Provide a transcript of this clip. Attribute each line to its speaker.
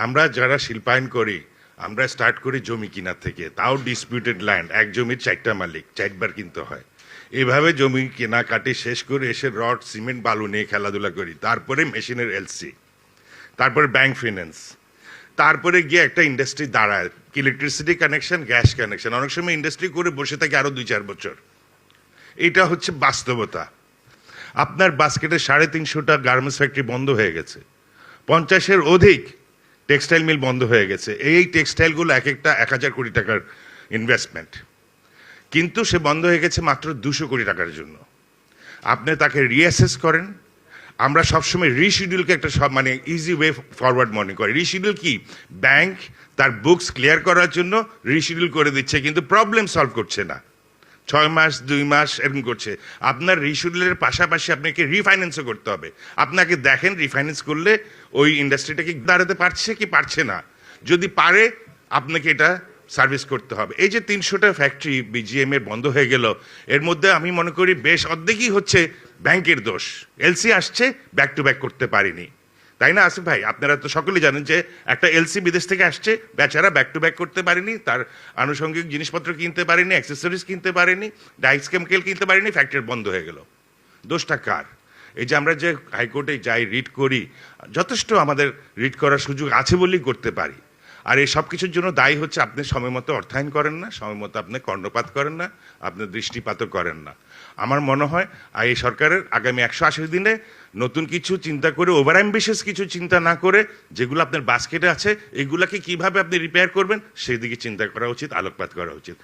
Speaker 1: আমরা যারা শিল্পায়ন করি আমরা স্টার্ট করি জমি কিনার থেকে, তাও ডিসপিউটেড ল্যান্ড, এক জমির 4টা মালিক, 4বার কিনতে হয়। এভাবে জমি কেনাকাটি শেষ করে এসে রড সিমেন্ট বালু নিয়ে খেলাধুলা করি, তারপরে মেশিনের এলসি, তারপরে ব্যাংক ফিন্যান্স, তারপরে গিয়ে একটা ইন্ডাস্ট্রি দাঁড়ায়, ইলেকট্রিসিটি কানেকশন, গ্যাস কানেকশন। অনেক সময় ইন্ডাস্ট্রি করে বসে থাকে আরো 2-4 বছর। এটা হচ্ছে বাস্তবতা। আপনার বাস্কেটে 350টা গার্মেন্টস ফ্যাক্টরি বন্ধ হয়ে গেছে, 50-এর অধিক টেক্সটাইল মিল বন্ধ হয়ে গেছে। এই টেক্সটাইলগুলো এক একটা 1000 কোটি টাকার ইনভেস্টমেন্ট, কিন্তু সে বন্ধ হয়ে গেছে মাত্র 200 কোটি টাকার জন্য। আপনি তাকে রিঅ্যাসেস করেন। আমরা সবসময় রিশিডিউলকে একটা সব মানে ইজি ওয়ে ফরওয়ার্ড মনে করি। রিশিডিউল কি? ব্যাংক তার বুকস ক্লিয়ার করার জন্য রিশিডিউল করে দিচ্ছে, কিন্তু প্রবলেম সলভ করছে না। 6 মাস 2 মাস এরকম করছে। আপনার রিশিডিউলের পাশাপাশি আপনাকে রিফাইন্যান্সও করতে হবে। আপনাকে দেখেন রিফাইন্যান্স করলে ওই ইন্ডাস্ট্রিটাকে দাঁড়াতে পারছে কি পারছে না। যদি পারে আপনাকে এটা সার্ভিস করতে হবে। এই যে 300টা ফ্যাক্টরি বিজিএম এর বন্ধ হয়ে গেল, এর মধ্যে আমি মনে করি বেশ অর্ধেকই হচ্ছে ব্যাংকের দোষ। এলসি আসছে, ব্যাক টু ব্যাক করতে পারিনি, তাই না আসিফ ভাই? আপনারা তো সকলেই জানেন যে একটা এলসি বিদেশ থেকে আসছে, বেচারা ব্যাক টু ব্যাক করতে পারেনি, তার আনুষঙ্গিক জিনিসপত্র কিনতে পারেনি, অ্যাক্সেসরিজ কিনতে পারেনি, ডাইস কেমিক্যাল কিনতে পারেনি, ফ্যাক্টরি বন্ধ হয়ে গেল। দোষটা কার? এই যে আমরা যে হাইকোর্টে যাই, রিট করি, যথেষ্ট আমাদের রিট করার সুযোগ আছে বলেই করতে পারি। আর এই সব কিছুর জন্য দায়ী হচ্ছে আপনি সময় মতো অর্থায়ন করেন না, সময় মতো আপনি কর্ণপাত করেন না, আপনি দৃষ্টিপাতও করেন না। আমার মনে হয় এই সরকারের আগামী 180 দিনে নতুন কিছু চিন্তা করে, ওভার অ্যাম্বিশিয়াস কিছু চিন্তা না করে, যেগুলো আপনার বাস্কেটে আছে এগুলাকে কিভাবে আপনি রিপেয়ার করবেন সেই দিকে চিন্তা করা উচিত, আলোকপাত করা উচিত।